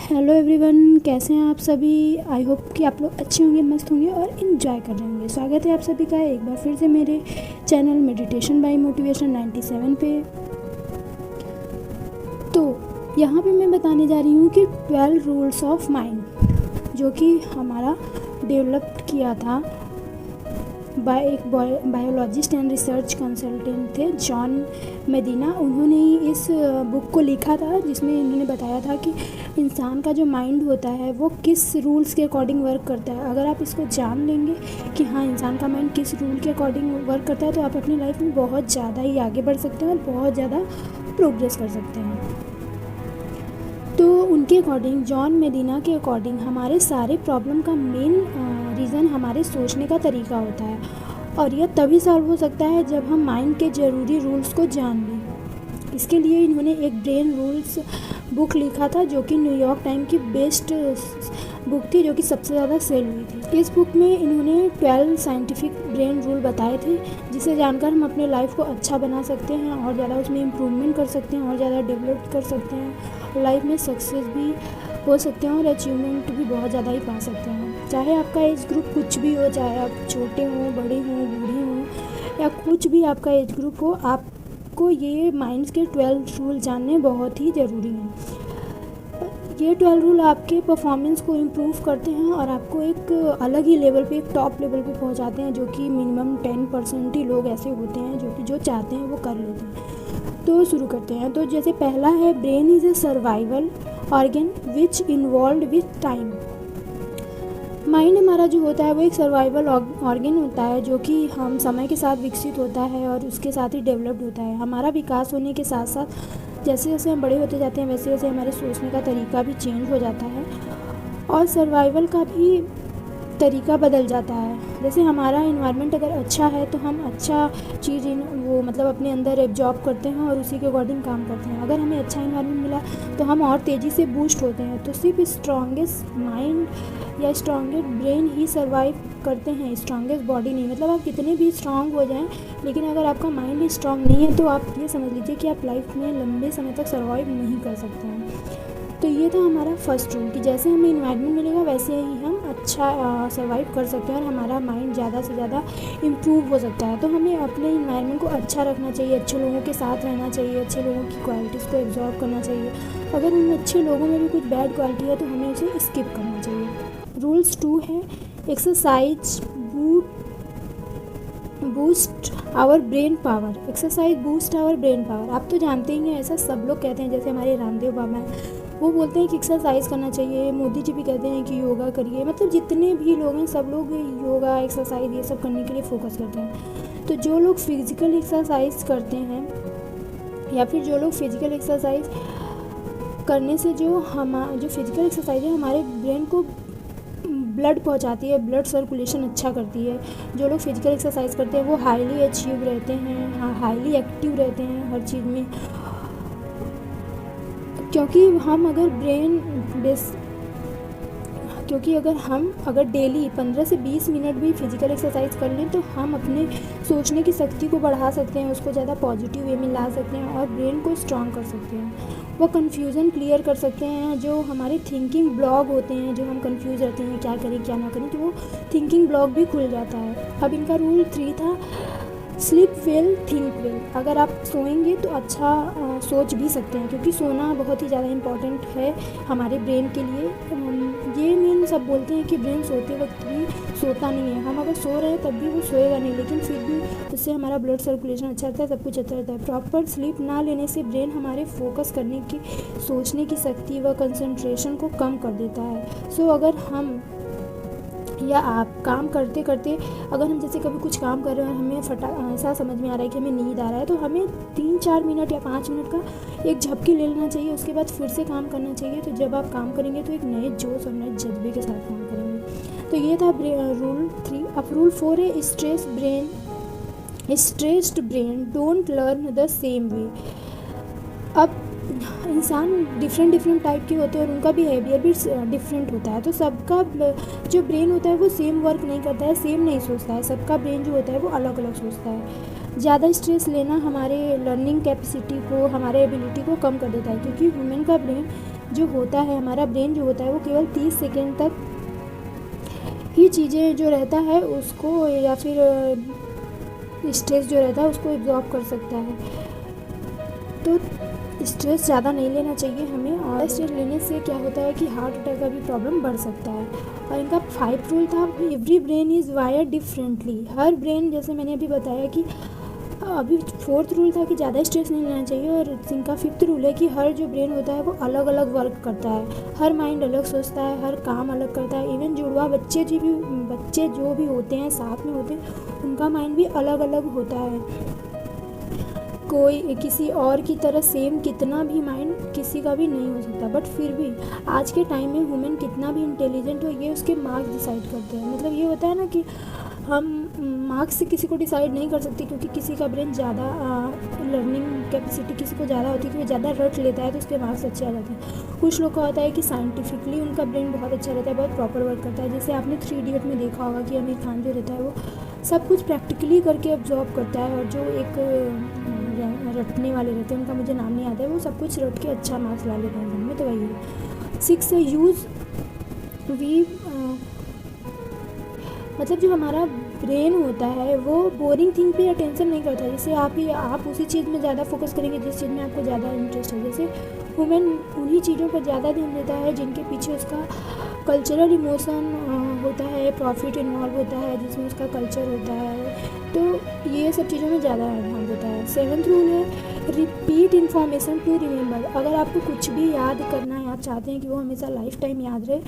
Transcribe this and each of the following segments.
Hello everyone, कैसे हैं आप सभी। आई होप कि आप लोग अच्छे होंगे, मस्त होंगे और इन्जॉय कर रहे होंगे। स्वागत है आप सभी का एक बार फिर से मेरे चैनल मेडिटेशन बाय मोटिवेशन 97 पे। तो यहाँ पे मैं बताने जा रही हूँ कि 12 रूल्स ऑफ माइंड, जो कि हमारा डेवलप किया था बाय एक बायोलॉजिस्ट एंड रिसर्च कंसल्टेंट थे जॉन मेडिना। उन्होंने ही इस बुक को लिखा था, जिसमें इन्होंने बताया था कि इंसान का जो माइंड होता है वो किस रूल्स के अकॉर्डिंग वर्क करता है। अगर आप इसको जान लेंगे कि हाँ, इंसान का माइंड किस रूल के अकॉर्डिंग वर्क करता है, तो आप अपनी लाइफ में बहुत ज़्यादा ही आगे बढ़ सकते हैं और बहुत ज़्यादा प्रोग्रेस कर सकते हैं। तो उनके अकॉर्डिंग, जॉन मेडिना के अकॉर्डिंग, हमारे सारे प्रॉब्लम का मेन रीज़न हमारे सोचने का तरीका होता है, और यह तभी सॉल्व हो सकता है जब हम माइंड के ज़रूरी रूल्स को जान लें। इसके लिए इन्होंने एक ब्रेन रूल्स बुक लिखा था, जो कि न्यूयॉर्क टाइम की बेस्ट बुक थी, जो कि सबसे ज़्यादा सेल हुई थी। इस बुक में इन्होंने 12 साइंटिफिक ब्रेन रूल बताए थे, जिसे जानकर हम अपने लाइफ को अच्छा बना सकते हैं और ज़्यादा उसमें इम्प्रूवमेंट कर सकते हैं और ज़्यादा डेवलप कर सकते हैं, लाइफ में सक्सेस भी हो सकते हैं और अचीवमेंट भी बहुत ज़्यादा ही पा सकते हैं। चाहे आपका एज ग्रुप कुछ भी हो, चाहे आप छोटे हों, बड़े हों, बूढ़े हों, या कुछ भी आपका एज ग्रुप हो, आपको ये माइंड्स के 12 रूल जानने बहुत ही ज़रूरी हैं। ये 12 रूल आपके परफॉर्मेंस को इम्प्रूव करते हैं और आपको एक अलग ही लेवल पे, एक टॉप लेवल पे पहुंचाते हैं, जो कि मिनिमम 10% ही लोग ऐसे होते हैं जो कि जो चाहते हैं वो कर लेते हैं। तो शुरू करते हैं। तो जैसे पहला है, brain is a survival organ which involve with time. Mind हमारा जो होता है वो एक सर्वाइवल ऑर्गन होता है, जो कि हम समय के साथ विकसित होता है और उसके साथ ही डेवलप्ड होता है। हमारा विकास होने के साथ साथ जैसे जैसे हम बड़े होते जाते हैं, वैसे वैसे हमारे सोचने का तरीका भी चेंज हो जाता है और सर्वाइवल का भी तरीका बदल जाता है। जैसे हमारा इन्वायरमेंट अगर अच्छा है तो हम अच्छा चीज़ मतलब अपने अंदर एब्जॉर्ब करते हैं और उसी के अकॉर्डिंग काम करते हैं। अगर हमें अच्छा इन्वायरमेंट मिला तो हम और तेज़ी से बूस्ट होते हैं। तो सिर्फ स्ट्रॉन्गेस्ट माइंड या स्ट्रॉन्गेस्ट ब्रेन ही सर्वाइव करते हैं, स्ट्रॉन्गेस्ट बॉडी नहीं। मतलब आप कितने भी स्ट्रॉन्ग हो जाएं, लेकिन अगर आपका माइंड ही स्ट्रॉन्ग नहीं है तो आप ये समझ लीजिए कि आप लाइफ में लंबे समय तक सर्वाइव नहीं कर सकते हैं। तो ये था हमारा फर्स्ट रूल कि जैसे हमें इन्वायरमेंट मिलेगा वैसे ही हम अच्छा सर्वाइव कर सकते हैं और हमारा माइंड ज़्यादा से ज़्यादा इम्प्रूव हो सकता है। तो हमें अपने इन्वायरमेंट को अच्छा रखना चाहिए, अच्छे लोगों के साथ रहना चाहिए, अच्छे लोगों की क्वालिटीज़ को एब्जॉर्व करना चाहिए। अगर उन अच्छे लोगों में भी कुछ बैड क्वालिटी है तो हमें उसे स्किप करना चाहिए। रूल्स 2 है, exercise boost our brain power. Exercise boost our brain power. आप तो जानते ही हैं, ऐसा सब लोग कहते हैं। जैसे हमारे रामदेव बाबा हैं, वो बोलते हैं कि एक्सरसाइज करना चाहिए। मोदी जी भी कहते हैं कि योगा करिए। मतलब जितने भी लोग हैं सब लोग योगा, एक्सरसाइज ये सब करने के लिए फोकस करते हैं। तो जो लोग फिज़िकल एक्सरसाइज करते हैं या फिर जो लोग फिज़िकल एक्सरसाइज करने से जो फिज़िकल एक्सरसाइज है हमारे ब्रेन को ब्लड पहुंचाती है, ब्लड सर्कुलेशन अच्छा करती है। जो लोग फिज़िकल एक्सरसाइज करते हैं वो हाईली अचीव रहते हैं, हाईली एक्टिव रहते हैं हर चीज़ में। क्योंकि हम अगर डेली 15 से 20 मिनट भी फिज़िकल एक्सरसाइज कर लें तो हम अपने सोचने की शक्ति को बढ़ा सकते हैं, उसको ज़्यादा पॉजिटिव वे में ला सकते हैं और ब्रेन को स्ट्रॉन्ग कर सकते हैं। वो कन्फ्यूज़न क्लियर कर सकते हैं। जो हमारे थिंकिंग ब्लॉक होते हैं, जो हम कंफ्यूज रहते हैं क्या करें क्या ना करें, तो वो थिंकिंग ब्लॉक भी खुल जाता है। अब इनका रूल 3 था, स्लीप वेल थिंक वेल। अगर आप सोएंगे तो अच्छा सोच भी सकते हैं, क्योंकि सोना बहुत ही ज़्यादा इम्पॉर्टेंट है हमारे ब्रेन के लिए। ये मीन सब बोलते हैं कि ब्रेन सोते वक्त भी सोता नहीं है। हम अगर सो रहे हैं तब भी वो सोएगा नहीं, लेकिन फिर भी उससे हमारा ब्लड सर्कुलेशन अच्छा रहता है, सब कुछ अच्छा रहता है। प्रॉपर स्लीप ना लेने से ब्रेन हमारे फोकस करने की, सोचने की शक्ति व कंसंट्रेशन को कम कर देता है। सो अगर हम या आप काम करते करते, अगर हम जैसे कभी कुछ काम कर रहे हैं और हमें ऐसा समझ में आ रहा है कि हमें नींद आ रहा है, तो हमें 3-4 मिनट या 5 मिनट का एक झपकी ले लेना चाहिए। उसके बाद फिर से काम करना चाहिए। तो जब आप काम करेंगे तो एक नए जोश और नए जज्बे के साथ काम करेंगे। तो ये था रूल 3। अब रूल 4 है, stressed brain don't learn the same way. अब इंसान डिफरेंट टाइप के होते हैं और उनका बिहेवियर भी डिफरेंट होता है। तो सबका जो ब्रेन होता है वो सेम वर्क नहीं करता है, सेम नहीं सोचता है। सबका ब्रेन जो होता है वो अलग अलग सोचता है। ज़्यादा स्ट्रेस लेना हमारे लर्निंग कैपेसिटी को, हमारे एबिलिटी को कम कर देता है, क्योंकि ह्यूमन का ब्रेन जो होता है, हमारा ब्रेन जो होता है वो केवल 30 सेकेंड तक ही चीज़ें जो रहता है उसको, या फिर स्ट्रेस जो रहता है उसको एब्जॉर्ब कर सकता है। तो स्ट्रेस ज़्यादा नहीं लेना चाहिए हमें, और स्ट्रेस लेने से क्या होता है कि हार्ट अटैक का भी प्रॉब्लम बढ़ सकता है। और इनका 5 रूल था, every brain is wired differently. Her brain, जैसे मैंने अभी बताया कि अभी 4th रूल था कि ज़्यादा स्ट्रेस नहीं लेना चाहिए, और इनका 5th रूल है कि हर जो ब्रेन होता है वो अलग अलग वर्क करता है। हर माइंड अलग सोचता है, हर काम अलग करता है। इवन जुड़वा बच्चे जो भी होते हैं, साथ में होते हैं, उनका माइंड भी अलग अलग होता है। कोई किसी और की तरह सेम कितना भी माइंड किसी का भी नहीं हो सकता, बट फिर भी आज के टाइम में ह्यूमन कितना भी इंटेलिजेंट हो, ये उसके मार्क्स डिसाइड करते हैं। मतलब ये होता है ना कि हम मार्क्स से किसी को डिसाइड नहीं कर सकते, क्योंकि किसी का ब्रेन ज़्यादा लर्निंग कैपेसिटी किसी को ज़्यादा होती है, कि वो ज़्यादा रट लेता है तो उसके मार्क्स अच्छे आ जाते हैं। कुछ लोग का होता है कि साइंटिफिकली उनका ब्रेन बहुत अच्छा रहता है, बहुत प्रॉपर वर्क करता है। जैसे आपने 3 इडियट में देखा होगा कि आमिर खान जो रहता है वो सब कुछ प्रैक्टिकली करके ऑब्जॉर्व करता है, और जो एक रटने वाले रहते हैं, उनका मुझे नाम नहीं आता है, वो सब कुछ रट के अच्छा मार्क्स ला लेते हैं एग्जाम में। तो वही है। 6 है यूज़ वी मतलब जो हमारा ब्रेन होता है वो बोरिंग थिंग पे अटेंशन नहीं करता। जैसे आप उसी चीज़ में ज़्यादा फोकस करेंगे जिस चीज़ में आपको ज़्यादा इंटरेस्ट है। जैसे ह्यूमन उन्हीं चीज़ों पर ज़्यादा ध्यान देता है जिनके पीछे उसका कल्चरल इमोशन होता है, प्रॉफिट इन्वॉल्व होता है, जिसमें उसका कल्चर होता है। तो ये सब चीज़ों में ज़्यादा ध्यान देता है। 7th रूल है रिपीट इन्फॉर्मेशन टू रिमेंबर। अगर आपको कुछ भी याद करना है, आप चाहते हैं कि वो हमेशा लाइफ टाइम याद रहे,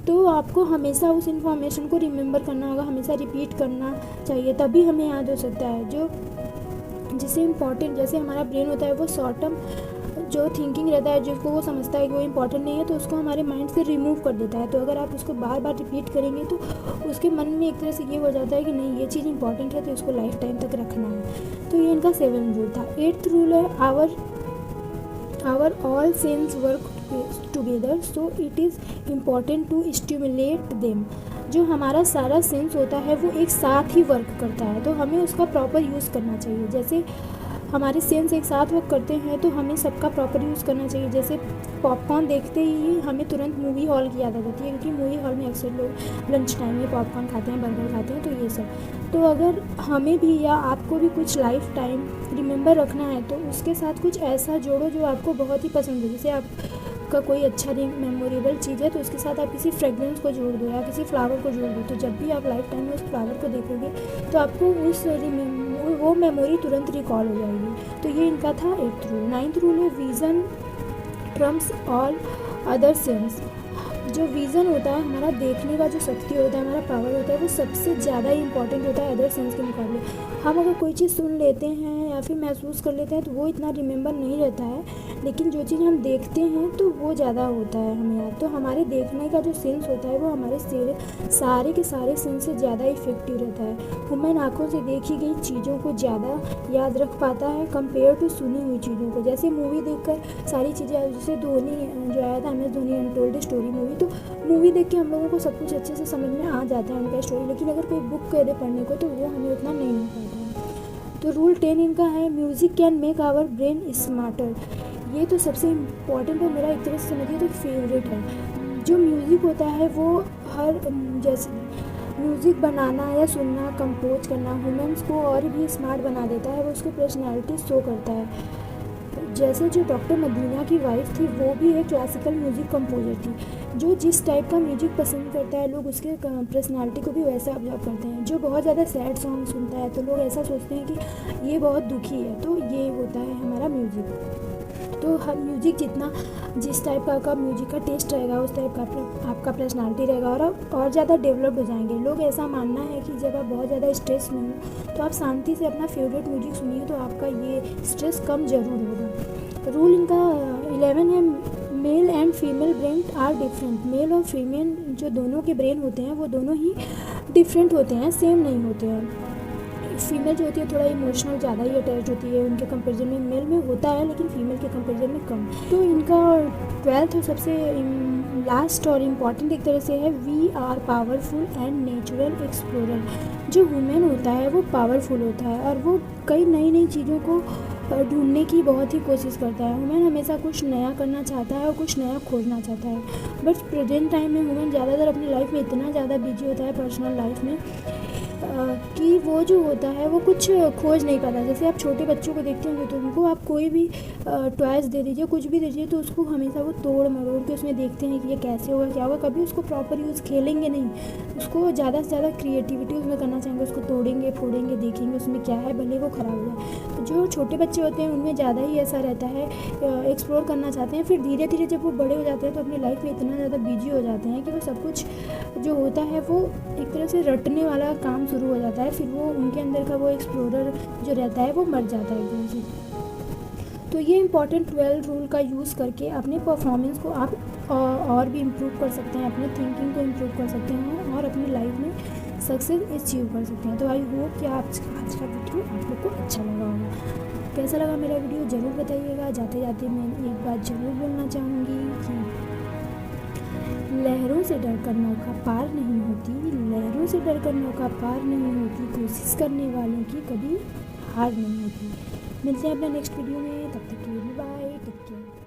तो आपको हमेशा उस इन्फॉर्मेशन को रिमेंबर करना होगा, हमेशा रिपीट करना चाहिए, तभी हमें याद हो सकता है। जिसे इम्पॉर्टेंट, जैसे हमारा ब्रेन होता है वो शॉर्ट टर्म जो थिंकिंग रहता है, जिसको वो समझता है कि वो इम्पॉर्टेंट नहीं है, तो उसको हमारे माइंड से रिमूव कर देता है। तो अगर आप उसको बार बार रिपीट करेंगे तो उसके मन में एक तरह से ये हो जाता है कि नहीं, ये चीज़ इंपॉर्टेंट है, तो इसको लाइफ टाइम तक रखना है। तो ये इनका 7th रूल था। 8th रूल है our all sense work together, so it is important to stimulate them. जो हमारा सारा सेंस होता है वो एक साथ ही वर्क करता है, तो हमें उसका प्रॉपर यूज़ करना चाहिए। जैसे हमारे सेंस एक साथ वर्क करते हैं तो हमें सबका प्रॉपर यूज़ करना चाहिए। जैसे पॉपकॉर्न देखते ही हमें तुरंत मूवी हॉल की याद आ जाती है, क्योंकि मूवी हॉल में अक्सर लोग लंच टाइम में पॉपकॉर्न खाते हैं, बर्गर खाते हैं, तो ये सब। तो अगर हमें भी या आपको भी कुछ लाइफ टाइम रिमेंबर रखना है तो उसके साथ कुछ ऐसा जोड़ो जो आपको बहुत ही पसंद हो। जैसे आपका कोई अच्छा मेमोरेबल चीज़ है तो उसके साथ आप किसी फ्रेगरेंस को जोड़ दो या किसी फ्लावर को जोड़ दो, तो जब भी आप लाइफ टाइम में उस फ्लावर को देखोगे तो आपको वो मेमोरी तुरंत रिकॉल हो जाएगी। तो ये इनका था 8th रूल। 9th रूल है vision Trump's all other sense. जो विज़न होता है, हमारा देखने का जो शक्ति होता है, हमारा पावर होता है, वो सबसे ज़्यादा इंपॉर्टेंट होता है अदर सेंस के मुकाबले। हम अगर कोई चीज़ सुन लेते हैं या फिर महसूस कर लेते हैं तो वो इतना रिमेंबर नहीं रहता है, लेकिन जो चीज़ हम देखते हैं तो वो ज़्यादा होता है हमें याद। तो हमारे देखने का जो सेंस होता है वो हमारे सारे के सारे सेंस से ज़्यादा इफेक्टिव रहता है। ह्यूमन आँखों से देखी गई चीज़ों को ज़्यादा याद रख पाता है कंपेयर टू सुनी हुई चीज़ों को। जैसे मूवी देखकर सारी चीज़ें, जैसे धोनी जो आया था MS Dhoni untold story movie, तो मूवी देख के हम लोगों को सब कुछ अच्छे से समझ में आ जाता है उनका स्टोरी, लेकिन अगर कोई बुक कह दे पढ़ने को तो वो हमें उतना नहीं हो पाता है। तो रूल 10 इनका है music can make our brain smarter. ये तो सबसे इम्पॉर्टेंट और मेरा एक तरह से समझिए तो फेवरेट है। जो म्यूज़िक होता है वो जैसे म्यूज़िक बनाना या सुनना, कंपोज करना ह्यूमन्स को और भी स्मार्ट बना देता है, वो उसकी पर्सनैलिटी शो करता है। जैसे जो डॉक्टर मदीना की वाइफ थी वो भी एक क्लासिकल म्यूज़िक कंपोजर थी। जो जिस टाइप का म्यूज़िक पसंद करता है लोग उसके पर्सनालिटी को भी वैसा ऑब्जर्व करते हैं। जो बहुत ज़्यादा सैड सॉन्ग सुनता है तो लोग ऐसा सोचते हैं कि ये बहुत दुखी है, तो ये होता है हमारा म्यूज़िक। तो हर म्यूज़िक जिस टाइप का म्यूज़िक का टेस्ट रहेगा उस टाइप का आपका पर्सनालिटी रहेगा, और ज़्यादा डेवलप्ड हो जाएंगे। लोग ऐसा मानना है कि जब आप बहुत ज़्यादा स्ट्रेस में हो तो आप शांति से अपना फेवरेट म्यूज़िक सुनिए तो आपका ये स्ट्रेस कम ज़रूर होगा। रूल इनका 11 है male and female brain are different. Male और फीमेल जो दोनों के ब्रेन होते हैं वो दोनों ही डिफरेंट होते हैं, सेम नहीं होते हैं। फीमेल जो होती है थोड़ा इमोशनल ज़्यादा ही अटैच होती है उनके कंपैरिजन में, मेल में होता है लेकिन फीमेल के कंपैरिजन में कम। तो इनका 12th और सबसे लास्ट और इम्पॉर्टेंट एक तरह से है we are powerful and natural explorer. जो वुमेन होता है वो पावरफुल होता है और वो कई नई नई चीज़ों को ढूंढने की बहुत ही कोशिश करता है। ह्यूमन हमेशा कुछ नया करना चाहता है और कुछ नया खोजना चाहता है। बट प्रेजेंट टाइम में ह्यूमन ज़्यादातर अपनी लाइफ में इतना ज़्यादा बिजी होता है पर्सनल लाइफ में कि वो जो होता है वो कुछ खोज नहीं पाता। जैसे आप छोटे बच्चों को देखते होंगे तो उनको आप कोई भी टॉयज़ दे दीजिए, कुछ भी दीजिए, तो उसको हमेशा वो तोड़ मरोड़ के उसमें देखते हैं कि ये कैसे होगा क्या होगा। कभी उसको प्रॉपर यूज़ खेलेंगे नहीं, उसको ज़्यादा से ज़्यादा क्रिएटिविटी उसमें करना चाहेंगे, उसको तोड़ेंगे फोड़ेंगे, देखेंगे उसमें क्या है, भले वो ख़राब हो जाए। तो जो छोटे बच्चे होते हैं उनमें ज़्यादा ही ऐसा रहता है, एक्सप्लोर करना चाहते हैं। फिर धीरे धीरे जब वो बड़े हो जाते हैं तो अपनी लाइफ में इतना ज़्यादा बिजी हो जाते हैं कि वो सब कुछ जो होता है वो एक तरह से रटने वाला काम शुरू हो जाता है। फिर वो उनके अंदर का वो एक्सप्लोरर जो रहता है वो मर जाता है एकदम से। तो ये इंपॉर्टेंट 12 रूल का यूज़ करके अपने परफॉर्मेंस को आप और भी इम्प्रूव कर सकते हैं, अपने थिंकिंग को इम्प्रूव कर सकते हैं और अपनी लाइफ में सक्सेस अचीव कर सकते हैं। तो आई होप कि आज का वीडियो आप लोग को अच्छा लगा होगा। कैसा लगा मेरा वीडियो ज़रूर बताइएगा। जाते जाते मैं एक बात ज़रूर बोलना चाहूँगी कि लहरों से डरकर नौका पार नहीं होती, लहरों से डरकर नौका पार नहीं होती, कोशिश करने वालों की कभी हार नहीं होती। मिलते हैं अपने नेक्स्ट वीडियो में, तब तक के लिए बाय, टेक केयर।